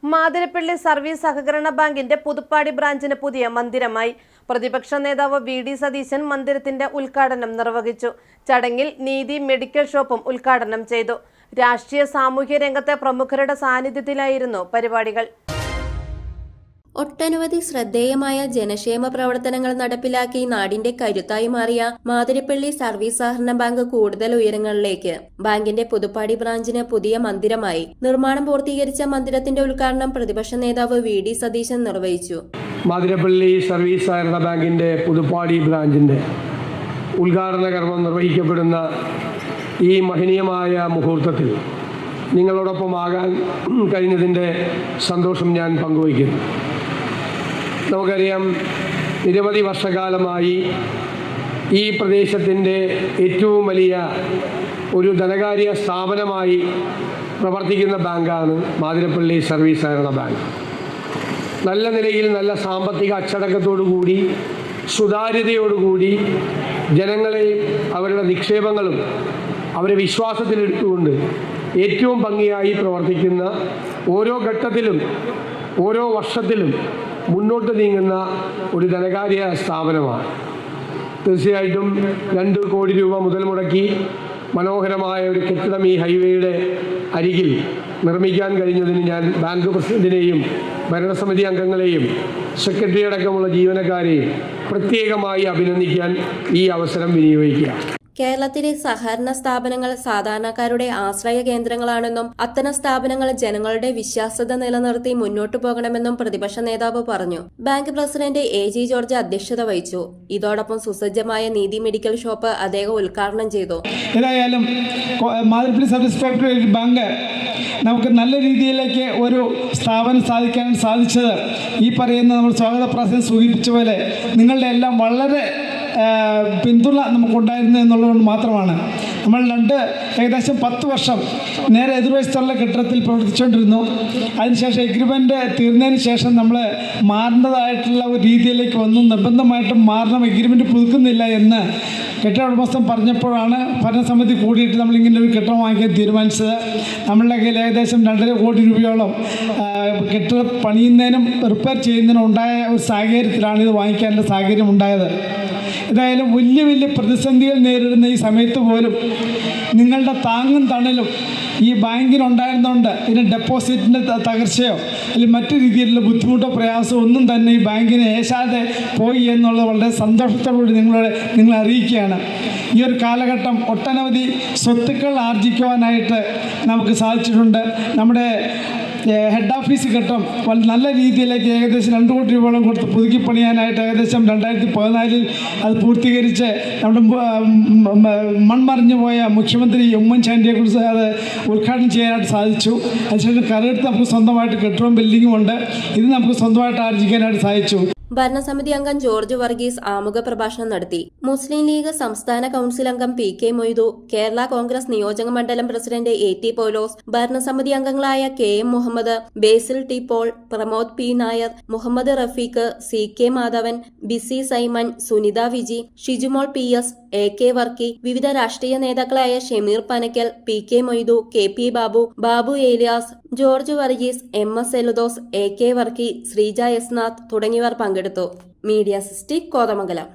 Mathirappally service സഹകരണ ബാങ്കിന്റെ പുതുപ്പാടി ബ്രാഞ്ചിന് പുതിയ മന്ദിരമായി. പ്രതിപക്ഷ നേതാവ് വി.ഡി. സതീശൻ മന്ദിരത്തിന്റെ ഉദ്ഘാടനം നിർവഹിച്ചു. ചടങ്ങിൽ നീതി മെഡിക്കൽ ഷോപ്പും ഉദ്ഘാടനം ചെയ്തു. രാഷ്ട്രീയ സാമൂഹ്യ രംഗത്തെ പ്രമുഖരുടെ സാന്നിധ്യത്തിലായിരുന്നു പരിപാടികൾ. ഒട്ടനവധി ശ്രദ്ധേയമായ ജനക്ഷേമ പ്രവർത്തനങ്ങൾ നടപ്പിലാക്കി നാടിന്റെ കരുത്തായി മാറിയ മാതിരപ്പള്ളി സർവീസ് സഹകരണ ബാങ്ക് കൂടുതൽ ഉയരങ്ങളിലേക്ക്. ബാങ്കിന്റെ പുതുപ്പാടി ബ്രാഞ്ചിന് പുതിയ മന്ദിരമായി. നിർമ്മാണം പൂർത്തീകരിച്ച മന്ദിരത്തിന്റെ ഉദ്ഘാടനം പ്രതിപക്ഷ നേതാവ് വി.ഡി. സതീശൻ നിർവഹിച്ചു. മാതിരപ്പള്ളി സർവീസ് സഹകരണ ബാങ്കിന്റെ പുതുപ്പാടി ബ്രാഞ്ചിന്റെ ഉദ്ഘാടന കർമ്മം നിർവഹിക്കപ്പെടുന്ന ഈ മഹനീയമായ മുഹൂർത്തത്തിൽ നിങ്ങളോടൊപ്പമാകാൻ കഴിഞ്ഞതിൻ്റെ സന്തോഷം ഞാൻ പങ്കുവയ്ക്കുന്നു. നമുക്കറിയാം, നിരവധി വർഷകാലമായി ഈ പ്രദേശത്തിൻ്റെ ഏറ്റവും വലിയ ഒരു ധനകാര്യ സ്ഥാപനമായി പ്രവർത്തിക്കുന്ന ബാങ്കാണ് മാതിരപ്പള്ളി സർവീസ് സഹകരണ ബാങ്ക്. നല്ല നിലയിൽ നല്ല സാമ്പത്തിക അച്ചടക്കത്തോടുകൂടി സുതാര്യതയോടുകൂടി ജനങ്ങളെ അവരുടെ നിക്ഷേപങ്ങളും അവരെ വിശ്വാസത്തിലെടുത്തുകൊണ്ട് ഏറ്റവും ഭംഗിയായി പ്രവർത്തിക്കുന്ന, ഓരോ ഘട്ടത്തിലും ഓരോ വർഷത്തിലും മുന്നോട്ട് നീങ്ങുന്ന ഒരു ധനകാര്യ സ്ഥാപനമാണ്. തീർച്ചയായിട്ടും 2 കോടി രൂപ മുതൽ മുടക്കി മനോഹരമായ ഒരു കെട്ടിടം ഈ ഹൈവേയുടെ അരികിൽ നിർമ്മിക്കാൻ കഴിഞ്ഞതിന് ഞാൻ ബാങ്ക് പ്രസിഡന്റിനെയും ഭരണസമിതി അംഗങ്ങളെയും സെക്രട്ടറി അടക്കമുള്ള ജീവനക്കാരെയും പ്രത്യേകമായി അഭിനന്ദിക്കാൻ ഈ അവസരം വിനിയോഗിക്കുക. കേരളത്തിലെ സഹകരണ സ്ഥാപനങ്ങൾ സാധാരണക്കാരുടെ ആശ്രയ കേന്ദ്രങ്ങളാണെന്നും അത്തരം സ്ഥാപനങ്ങൾ ജനങ്ങളുടെ വിശ്വാസ്യത നിലനിർത്തി മുന്നോട്ടു പോകണമെന്നും പ്രതിപക്ഷ നേതാവ് പറഞ്ഞു. Bank president A.G. ജോർജ് അധ്യക്ഷത വഹിച്ചു. ഇതോടൊപ്പം സുസജ്ജമായ നീതി മെഡിക്കൽ ഷോപ്പ് അദ്ദേഹം ഉദ്ഘാടനം ചെയ്തു. ഏതായാലും മാതിരപ്പള്ളി സർവീസ് കോർപ്പറേഷൻ ബാങ്ക് നമുക്ക് നല്ല രീതിയിലേക്ക് ഒരു സ്ഥാപനം സാധിക്കാൻ സാധിച്ചത് ഈ പറയുന്ന നമ്മൾ സ്വാഗത പ്രാസംഗം സൂചിപ്പിച്ച പോലെ നിങ്ങളുടെ എല്ലാം വളരെ പിന്തുണ നമുക്കുണ്ടായിരുന്നു എന്നുള്ളതുകൊണ്ട് മാത്രമാണ്. നമ്മൾ ഏകദേശം 10 വർഷം നേരെ എതിർവശത്തുള്ള കെട്ടിടത്തിൽ പ്രവർത്തിച്ചുകൊണ്ടിരുന്നു. അതിനുശേഷം എഗ്രിമെൻ്റ് തീർന്നതിന് ശേഷം നമ്മൾ മാറേണ്ടതായിട്ടുള്ള ഒരു രീതിയിലേക്ക് വന്നു. നിർബന്ധമായിട്ടും മാറണം, എഗ്രിമെൻ്റ് പുതുക്കുന്നില്ല എന്ന് കെട്ടിട ഉടമസ്ഥൻ പറഞ്ഞപ്പോഴാണ് ഭരണസമിതി കൂടിയിട്ട് നമ്മളിങ്ങനെ ഒരു കെട്ടിടം വാങ്ങിക്കാൻ തീരുമാനിച്ചത്. നമ്മളുടെ കയ്യിൽ ഏകദേശം 2.5 കോടി രൂപയോളം കെട്ടിടം പണിയുന്നതിനും റിപ്പയർ ചെയ്യുന്നതിനും ഉണ്ടായ ഒരു സാഹചര്യത്തിലാണ് ഇത് വാങ്ങിക്കാനുള്ള സാഹചര്യം ഉണ്ടായത്. ഏതായാലും വലിയ വലിയ പ്രതിസന്ധികൾ നേരിടുന്ന ഈ സമയത്ത് പോലും നിങ്ങളുടെ താങ്ങും തണലും ഈ ബാങ്കിനുണ്ടായിരുന്നുകൊണ്ട് ഇതിന് ഡെപ്പോസിറ്റിൻ്റെ തകർച്ചയോ അല്ലെങ്കിൽ മറ്റു രീതിയിലുള്ള ബുദ്ധിമുട്ടോ പ്രയാസമോ ഒന്നും തന്നെ ഈ ബാങ്കിനെ ഏശാതെ പോയി എന്നുള്ളത് വളരെ സന്തോഷത്തോടുകൂടി നിങ്ങളെ അറിയിക്കുകയാണ്. ഈ ഒരു കാലഘട്ടം ഒട്ടനവധി സ്വത്തുക്കൾ ആർജിക്കുവാനായിട്ട് നമുക്ക് സാധിച്ചിട്ടുണ്ട്. നമ്മുടെ ഹെഡ് ഓഫീസ് കെട്ടിടം നല്ല രീതിയിലേക്ക് ഏകദേശം 2 കോടി രൂപയോളം കൊടുത്ത് പുതുക്കി പണിയാനായിട്ട് ഏകദേശം 2014 അത് പൂർത്തീകരിച്ച് നമ്മുടെ മൺമറിഞ്ഞു പോയ മുഖ്യമന്ത്രി ഉമ്മൻചാണ്ടിയെ കുറിച്ച് അത് ഉദ്ഘാടനം ചെയ്യാനായിട്ട് സാധിച്ചു. അതിനുശേഷം കരടുത്ത് നമുക്ക് സ്വന്തമായിട്ട് കെട്ടിടവും ബിൽഡിങ്ങും ഉണ്ട്. ഇത് നമുക്ക് സ്വന്തമായിട്ട് ആർജിക്കാനായിട്ട് സാധിച്ചു. ഭരണസമിതി അംഗം ജോർജ് വർഗീസ് ആമുഖ പ്രഭാഷണം നടത്തി. മുസ്ലിം ലീഗ് സംസ്ഥാന കൌൺസിൽ അംഗം P.K. മൊയ്തു, കേരള കോൺഗ്രസ് നിയോജക മണ്ഡലം പ്രസിഡന്റ് A.T. പൗലോസ്, ഭരണസമിതി അംഗങ്ങളായ K.M. Muhammad, Basil T. Paul, Pramod P. Nair, Muhammad Rafeeq, C.K. Madhavan, Bissy Simon, Sunitha Viji, Shijumol P.S., A.K. Varkey, വിവിധ രാഷ്ട്രീയ നേതാക്കളായ Shameer Panakkal, P.K. Moidu, K.P. Babu, Babu Elias, George Varghese, M.S. Eldhose, A.K. Varkey, Sreeja S Nath തുടങ്ങിയവർ പങ്കെടുത്തു. മീഡിയ സിസ്റ്റി കോതമംഗലം.